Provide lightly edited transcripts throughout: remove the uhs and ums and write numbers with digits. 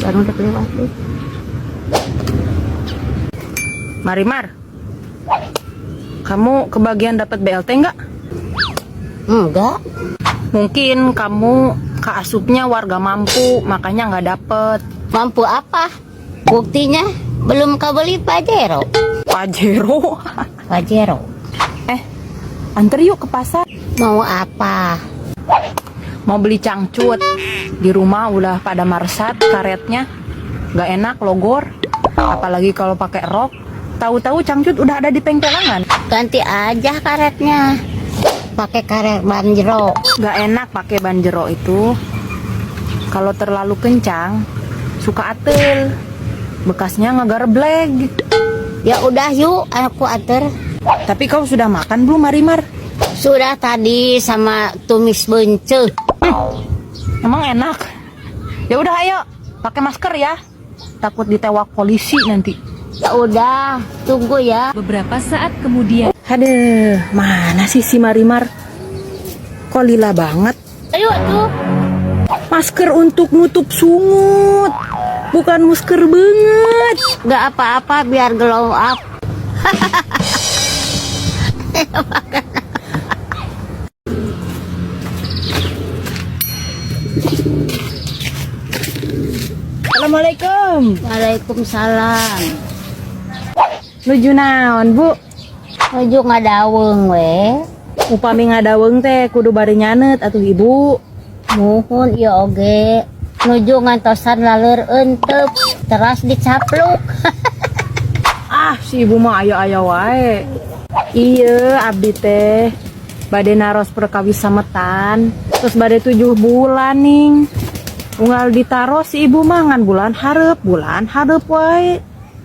baru udah lewat deh. Marimar, kamu kebagian dapat BLT nggak? Enggak. Mungkin kamu keasupnya warga mampu, makanya nggak dapet. Mampu apa? Buktinya belum kebeli Pajero. Pajero. Pajero. Anter yuk ke pasar. Mau apa? Mau beli cangcut. Di rumah udah pada marsat karetnya. Nggak enak logor. Apalagi kalau pakai rok. Tahu-tahu cangcut udah ada di pengkolangan. Ganti aja karetnya. Pakai karet banjero. Nggak enak pakai banjero itu. Kalau terlalu kencang, suka atel. Bekasnya ngegarebleg. Ya udah yuk, aku atur. Tapi kau sudah makan belum, Marimar? Sudah tadi sama tumis bence. Emang enak? Ya udah ayo, pakai masker ya. Takut ditewak polisi nanti. Ya udah, tunggu ya. Beberapa saat kemudian. Aduh, mana sih si Marimar? Kok lila banget? Ayo tuh. Masker untuk nutup sungut. Bukan masker banget. Gak apa-apa biar glow up. Assalamualaikum. Waalaikumsalam. Nuju naon, Bu? Nuju ngadaweng we. Upami ngadaweng teh kudu bari nyanet atuh Ibu. Muhun ieu oge. Nuju ngantosan laleur euteup, teras dicapluk. Ah, si Ibu mah aya-aya wae. Iya, abdi teh bade naros perkawis sametan. Terus bade 7 bulan ning. Unggal ditaros si Ibu mah ngan bulan hareup wae.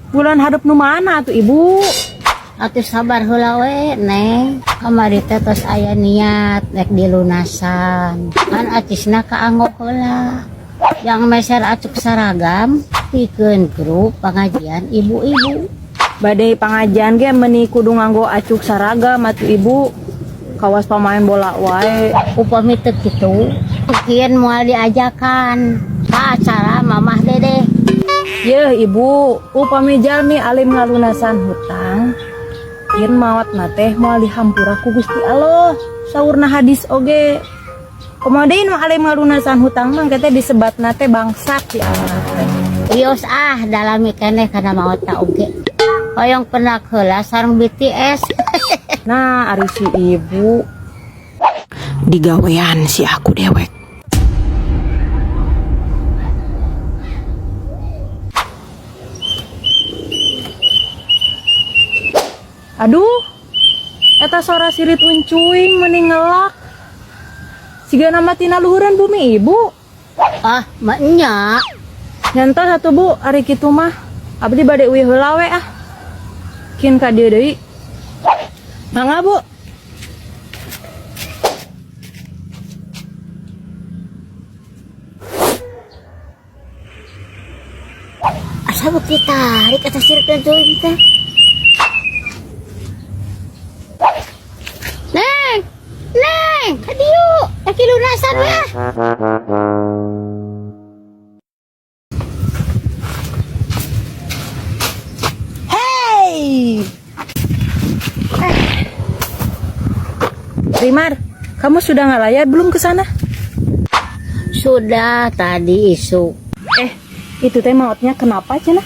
Bulan hareup nu mana atuh Ibu? Atuh sabar heula we, Neng. Kamari teh tos aya niat rek dilunasan. Kan acisna kaanggo heula. Yang meser acuk saragam pikeun grup pengajian ibu-ibu. Badai pengajian ge meuni kudu nganggo acuk saragam atuh Ibu. Kawas pamain bola wae. Upami teu kitu, mungkin moal diajakan ka acara Mamah Dede. Yeuh Ibu, upami jalmi alim ngalunasan hutang, yen maot na teh moal dihampura ku Gusti Allah. Saurna hadis oge. Komodein mah alim ngalunasan hutang mah teh disebatna teh bangsat di akhirat teh. Wios dalami keneh kana maot ta oge. Hoyong penak heula sareng BTS. Nah, ari si Ibu digawean si aku dewek. Aduh, eta sora sirit uncuing mending ngelak. Siga nama tina luhuran bumi Ibu. Ah, mak nya. Nyantos satu Bu, ari kitu mah abdi bade uih heula we ah. Kin ka dieu deui. Mangga Bu. Asa beuki tarik atas sirit uncuing teh. Neng, kadiu, laki lunasan we. Hey! Rimar, kamu sudah ngalayat belum ke sana? Sudah tadi isu. Itu teh mautnya kenapa cenah?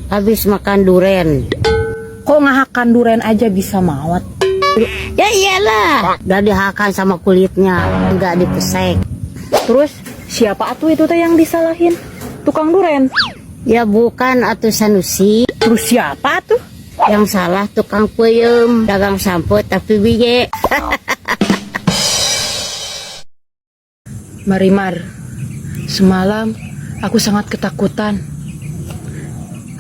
Habis makan duren. Kok ngahakan duren aja bisa maut? Ya iyalah, udah dihakan sama kulitnya, enggak dipesek. Terus siapa atuh itu teh yang disalahin? Tukang duren? Ya bukan atuh Sanusi. Terus siapa tuh? Yang salah tukang peyem, dagang sampo tapi biye. Marimar, semalam aku sangat ketakutan.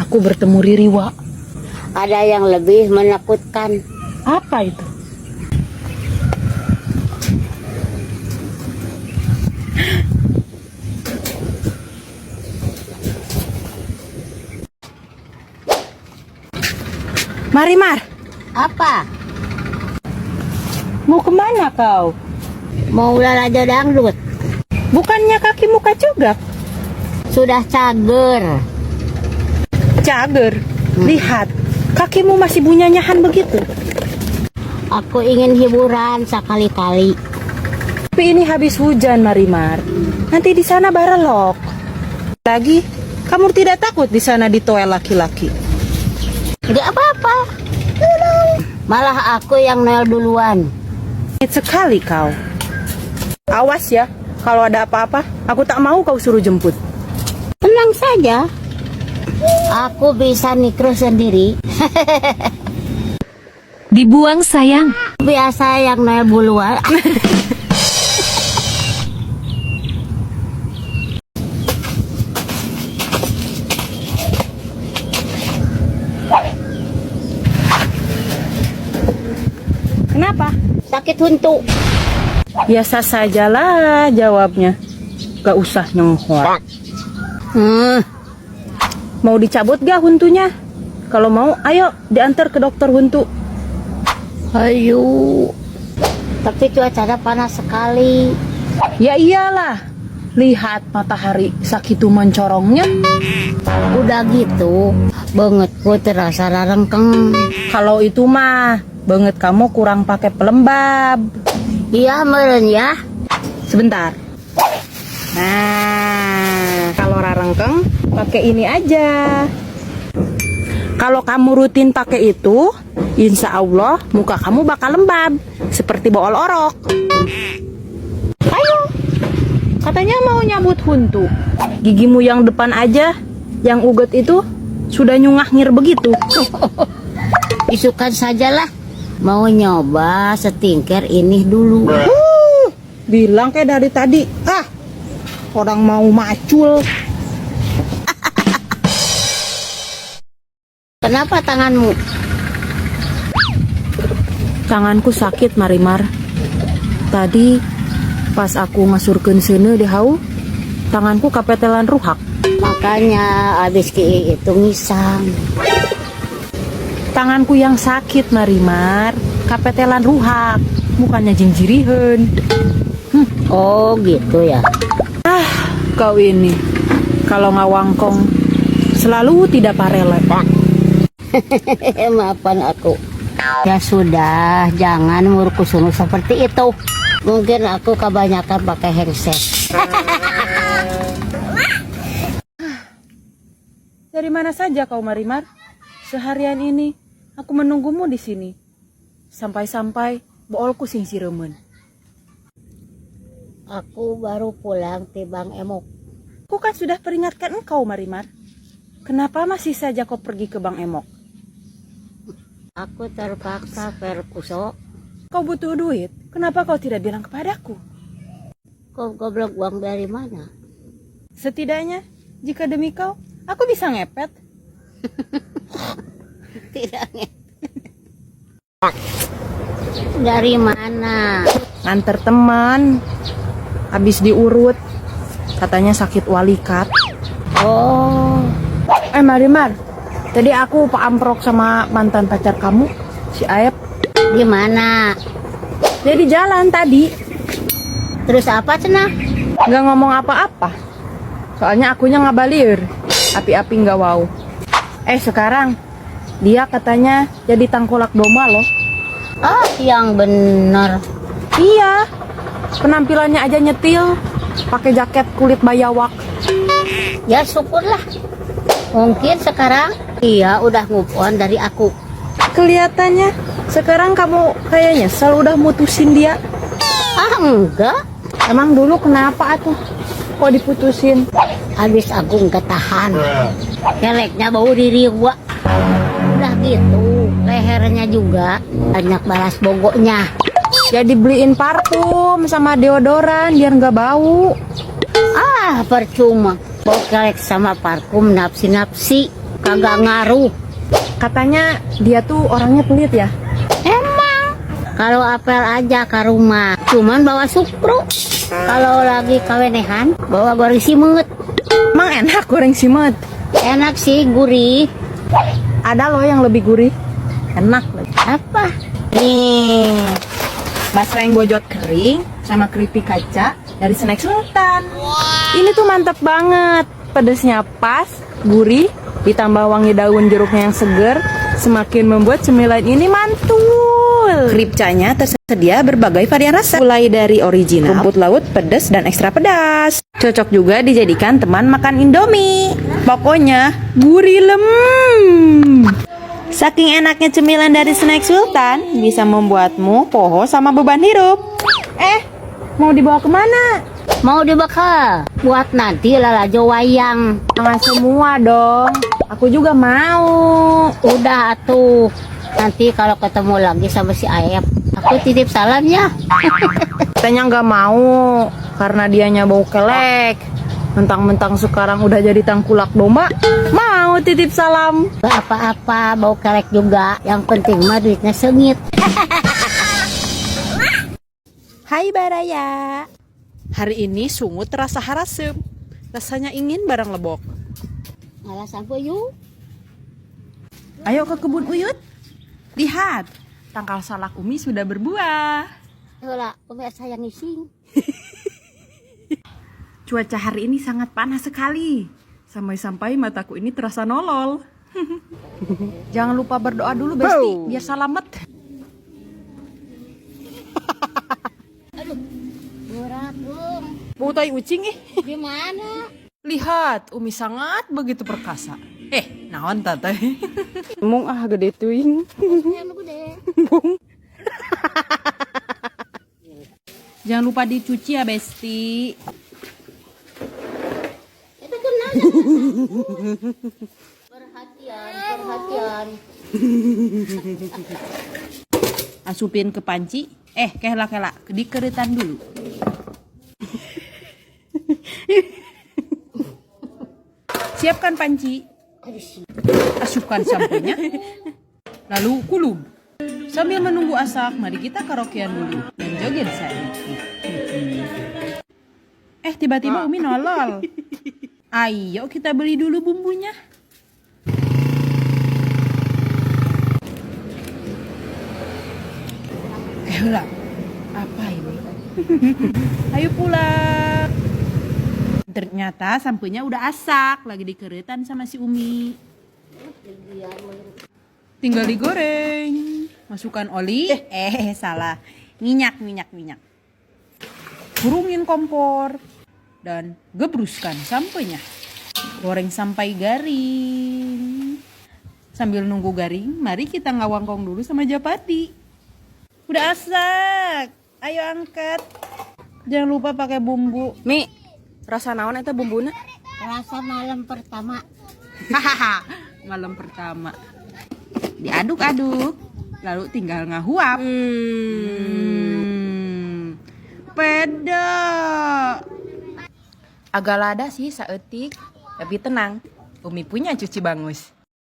Aku bertemu Ririwa. Ada yang lebih menakutkan. Apa itu? Marimar, Apa? mau kemana kau? Mau lalajo dangdut? Bukannya kaki muka cogak? sudah cager. Cager. Lihat, kakimu masih bunyanyahan begitu. Aku ingin hiburan sekali-kali. Tapi ini habis hujan, Marimar. Nanti di sana barelok. Lagi, kamu tidak takut di sana ditoel laki-laki? Gak apa-apa. Malah aku yang noel duluan. Sekali kau. Awas ya, kalau ada apa-apa, aku tak mau kau suruh jemput. Tenang saja. Aku bisa mikro sendiri. Dibuang sayang. Biasa yang noel duluan. Kenapa? Sakit huntu. Biasa sajalah jawabnya. Gak usah nyengkor. Mau dicabut gak huntunya? Kalau mau, ayo diantar ke dokter huntu. Ayo. Tapi cuacanya panas sekali. Ya iyalah. Lihat matahari sakitu mencorongnya. Udah gitu, bangetku terasa rarengkeng. Kalau itu mah, banget kamu kurang pakai pelembab. Iya meren ya. Sebentar. Nah, kalau rarengkeng pakai ini aja. Kalau kamu rutin pakai itu, insya Allah muka kamu bakal lembab seperti bool orok. Ayo, katanya mau nyabut huntu. Gigimu yang depan aja, yang uget itu sudah nyungah-ngir begitu. Isukan sajalah. Mau nyoba setingker ini dulu. Bilang kayak dari tadi. Orang mau macul. Kenapa tanganmu? Tanganku sakit, Marimar. Tadi pas aku ngasurkeun seuneu di hau, tanganku kapetelan ruhak. Makanya abis ki itu ngisang. Tanganku yang sakit, Marimar, kapetelan ruhak, bukannya jingjiriheun. Oh gitu ya. Kau ini kalau ngawangkong selalu tidak parele. Maafkan aku. Ya sudah, jangan murkusunu seperti itu. Mungkin aku kebanyakan pakai handset. Dari mana saja kau, Marimar? Seharian ini aku menunggumu di sini. Sampai-sampai boolku sing siremen. Aku baru pulang di Bang Emok. Aku kan sudah peringatkan engkau, Marimar. Kenapa masih saja kau pergi ke Bang Emok? Aku terpaksa perkuso. Kau butuh duit, kenapa kau tidak bilang kepadaku? Kau goblok uang dari mana? Setidaknya, jika demi kau, aku bisa ngepet. Tidak. Dari mana? Nganter teman, habis diurut, katanya sakit walikat. Oh, Marimar, tadi aku Pak Amprok sama mantan pacar kamu, si Aep. di mana? Dia di jalan tadi, Terus apa cenah? nggak ngomong apa-apa. Soalnya akunya ngabalir, api-api nggak wow. Sekarang, dia katanya jadi tangkolak domba loh. Ah, yang bener. Iya, penampilannya aja nyetil, pakai jaket kulit bayawak. Ya syukurlah. Mungkin sekarang dia udah move on dari aku. Kelihatannya sekarang kamu kayak nyesel udah mutusin dia. Ah, enggak. Emang dulu kenapa atuh? Kok diputusin? Habis aku nggak tahan. Keleknya bau diri gua. Udah gitu, lehernya juga banyak balas bogoknya. Ya dibeliin parfum sama deodoran biar nggak bau. Ah, percuma. Bau kelek sama parfum napsi-napsi. Kagak ngaruh. Katanya dia tuh orangnya pelit ya. Emang kalau apel aja ke rumah cuman bawa supru. Kalau lagi kawenehan bawa goreng simet. Emang enak goreng simet? Enak sih, gurih. Ada loh yang lebih gurih. Enak. Apa? Nih, Basreng bojot kering sama keripik kaca dari Snack Sultan. Ini tuh mantep banget. Pedesnya pas, gurih, ditambah wangi daun jeruknya yang seger, semakin membuat cemilan ini mantul. Kripcanya tersedia berbagai varian rasa, mulai dari original, rumput laut, pedas, dan ekstra pedas. Cocok juga dijadikan teman makan Indomie. Pokoknya gurih lem. Saking enaknya cemilan dari Snack Sultan, bisa membuatmu poho sama beban hidup. Mau dibawa kemana? Mau dibakar buat nanti lalajo wayang. Jangan semua dong. Aku juga mau. Udah atuh. Nanti kalau ketemu lagi sama si Ayep, aku titip salam ya. Katanya nggak mau karena dianya bau kelek. Mentang-mentang sekarang udah jadi tangkulak domba, mau titip salam. Gak apa-apa, bau kelek juga. Yang penting mah duitnya sengit. Hai Baraya. Hari ini sungut terasa harasem. Rasanya ingin barang lebok. Malah sampai yuk. Ayo ke kebun Uyut. Lihat, tangkal salak Umi sudah berbuah. Yolah, umi sayang ngising. Cuaca hari ini sangat panas sekali. Sampai-sampai mataku ini terasa nolol. Jangan lupa berdoa dulu, Besti, biar selamat. Berat, Bau tai ucing Gimana? Lihat, Umi sangat begitu perkasa. Naon tante? Emang gede tuing. Yang gede. Jangan lupa dicuci ya, Besti. Itu kenapa? Perhatian. Asupin ke panci. Kela dikeretan dulu. Siapkan panci. Asupkan samponya. Lalu kulub. Sambil menunggu asak, mari kita karaokean dulu dan joget saya. Tiba-tiba Umi nolol. Ayo kita beli dulu bumbunya. Lah, apa ini? Ayo pulang. Ternyata sampunya udah asak, lagi dikeretan sama si Umi. Tinggal digoreng. Masukkan oli. Salah. Minyak. Kurungin kompor dan gebruskan sampenya. Goreng sampai garing. Sambil nunggu garing, mari kita ngawangkong dulu sama Japati. Udah asak. Ayo angkat. Jangan lupa pakai bumbu. Mi, rasa naon eta bumbuna? Rasa malam pertama. Hahaha. Malam pertama. Diaduk-aduk. Lalu tinggal ngahuap. Peda. Agak lada sih saeutik, tapi tenang. Umi punya cuci bangus.